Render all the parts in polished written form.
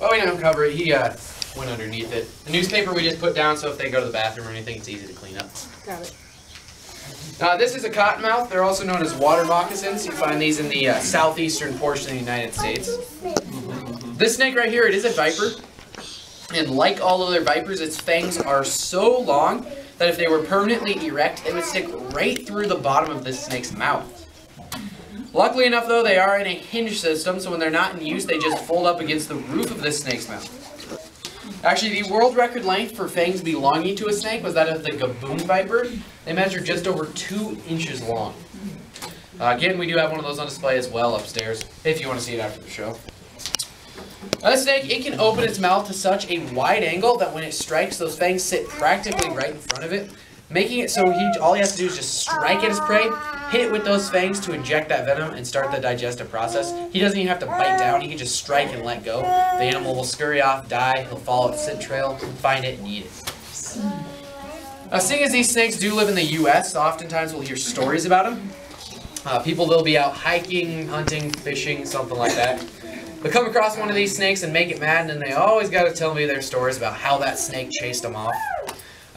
But we don't cover it. He went underneath it. The newspaper we just put down so if they go to the bathroom or anything, it's easy to clean up. Got it. This is a cottonmouth. They're also known as water moccasins. You find these in the southeastern portion of the United States. This snake right here, it is a viper. And like all other vipers, its fangs are so long that if they were permanently erect, it would stick right through the bottom of this snake's mouth. Luckily enough, though, they are in a hinge system, so when they're not in use, they just fold up against the roof of this snake's mouth. Actually, the world record length for fangs belonging to a snake was that of the gaboon viper. They measure just over 2 inches long. Again, we do have one of those on display as well upstairs, if you want to see it after the show. This snake, it can open its mouth to such a wide angle that when it strikes, those fangs sit practically right in front of it, making it so all he has to do is just strike at his prey, hit it with those fangs to inject that venom and start the digestive process. He doesn't even have to bite down, he can just strike and let go. The animal will scurry off, die, he'll follow its scent trail, find it, and eat it. Now, seeing as these snakes do live in the U.S., oftentimes we'll hear stories about them. People, they'll be out hiking, hunting, fishing, something like that. They'll come across one of these snakes and make it mad, and then they always got to tell me their stories about how that snake chased them off.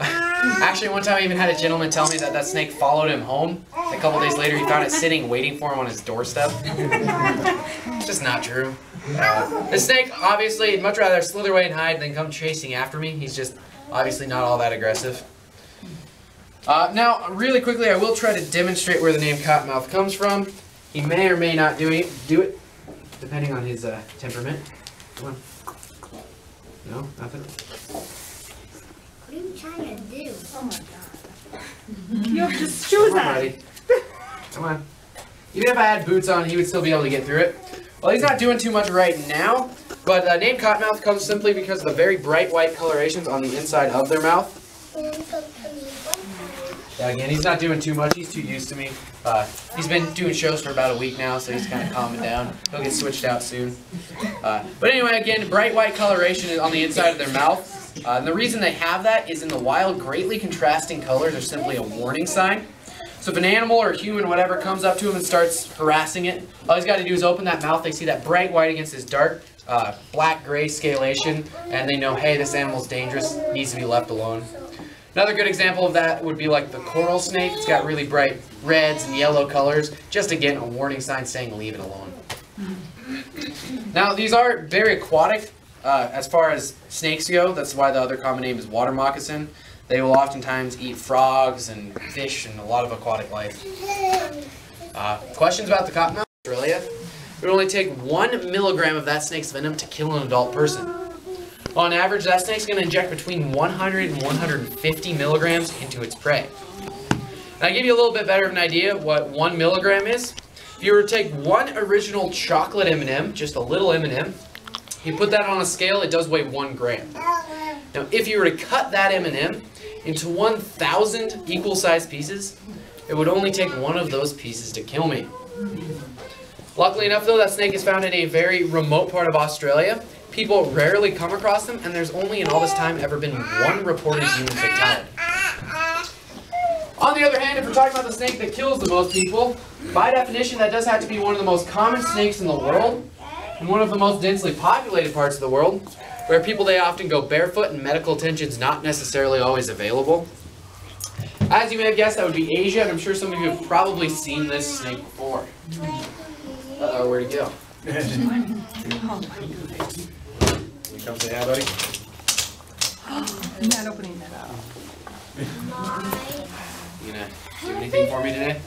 Actually, one time I even had a gentleman tell me that that snake followed him home. A couple days later, he found it sitting, waiting for him on his doorstep. It's just not true. This snake, obviously, would much rather slither away and hide than come chasing after me. He's just obviously not all that aggressive. Now, really quickly, I will try to demonstrate where the name Cottonmouth comes from. He may or may not do it, depending on his temperament. Come on. No? Nothing? What are you trying to do? Oh my god. You have to choose that. Come on. Even if I had boots on, he would still be able to get through it. Well, he's not doing too much right now, but the name Cottonmouth comes simply because of the very bright white colorations on the inside of their mouth. Again, he's not doing too much. He's too used to me. He's been doing shows for about a week now, so he's kind of calming down. He'll get switched out soon. But anyway, again, bright white coloration is on the inside of their mouth. And the reason they have that is in the wild, greatly contrasting colors are simply a warning sign. So if an animal or a human, whatever, comes up to him and starts harassing it, all he's got to do is open that mouth. They see that bright white against this dark black-gray scalation, and they know, hey, this animal's dangerous, needs to be left alone. Another good example of that would be like the coral snake. It's got really bright reds and yellow colors. Just again, a warning sign saying leave it alone. Now, these are very aquatic as far as snakes go. That's why the other common name is water moccasin. They will oftentimes eat frogs and fish and a lot of aquatic life. Questions about the cottonmouth in Australia? It would only take 1 milligram of that snake's venom to kill an adult person. On average, that snake's going to inject between 100 and 150 milligrams into its prey. Now, I'll give you a little bit better of an idea of what 1 milligram is. If you were to take one original chocolate M&M, just a little M&M, you put that on a scale, it does weigh 1 gram. Now, if you were to cut that M&M into 1,000 equal-sized pieces, it would only take one of those pieces to kill me. Luckily enough, though, that snake is found in a very remote part of Australia. People rarely come across them, and there's only in all this time ever been 1 reported human fatality. On the other hand, if we're talking about the snake that kills the most people, by definition, that does have to be one of the most common snakes in the world, and one of the most densely populated parts of the world, where people, they often go barefoot and medical attention's not necessarily always available. As you may have guessed, that would be Asia, and I'm sure some of you have probably seen this snake before. Uh-oh, where'd it go? You come say hi, buddy. I'm not opening that up. You gonna do anything for me today?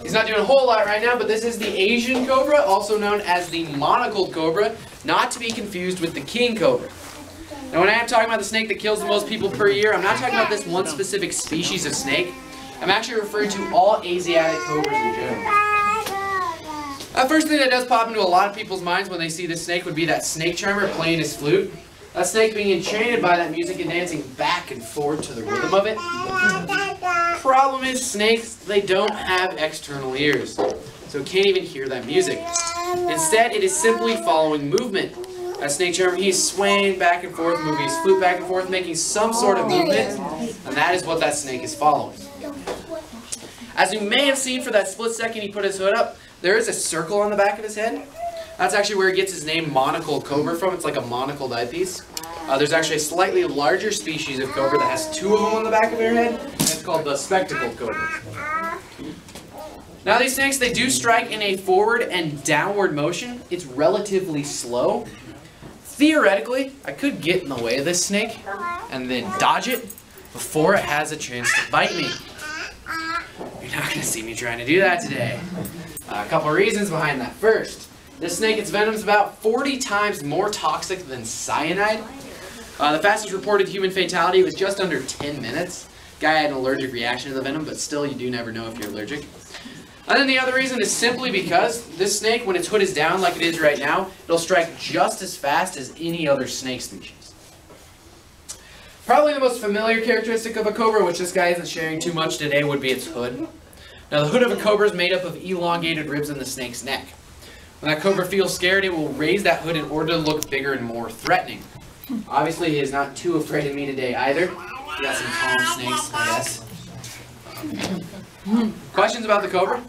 He's not doing a whole lot right now, but this is the Asian cobra, also known as the monocled cobra, not to be confused with the king cobra. Now, when I am talking about the snake that kills the most people per year, I'm not talking about this one specific species of snake. I'm actually referring to all Asiatic cobras in general. First thing that does pop into a lot of people's minds when they see this snake would be that snake charmer playing his flute. That snake being enchanted by that music and dancing back and forth to the rhythm of it. Problem is, snakes, they don't have external ears, so it can't even hear that music. Instead, it is simply following movement. That snake charmer, he's swaying back and forth, moving his flute back and forth, making some sort of movement, and that is what that snake is following. As you may have seen for that split second he put his hood up, there is a circle on the back of his head. That's actually where it gets its name Monocled Cobra from. It's like a monocled eyepiece. There's actually a slightly larger species of cobra that has 2 of them on the back of their head, and it's called the spectacled cobra. Now these snakes, they do strike in a forward and downward motion. It's relatively slow. Theoretically, I could get in the way of this snake and then dodge it before it has a chance to bite me. You're not going to see me trying to do that today. A couple reasons behind that. First, this snake, its venom is about 40 times more toxic than cyanide. The fastest reported human fatality was just under 10 minutes. Guy had an allergic reaction to the venom, but still, you do never know if you're allergic. And then the other reason is simply because this snake, when its hood is down like it is right now, it'll strike just as fast as any other snake species. Probably the most familiar characteristic of a cobra, which this guy isn't sharing too much today, would be its hood. Now, the hood of a cobra is made up of elongated ribs in the snake's neck. When that cobra feels scared, it will raise that hood in order to look bigger and more threatening. Obviously, he is not too afraid of me today either. We got some calm snakes, I guess. Questions about the cobra?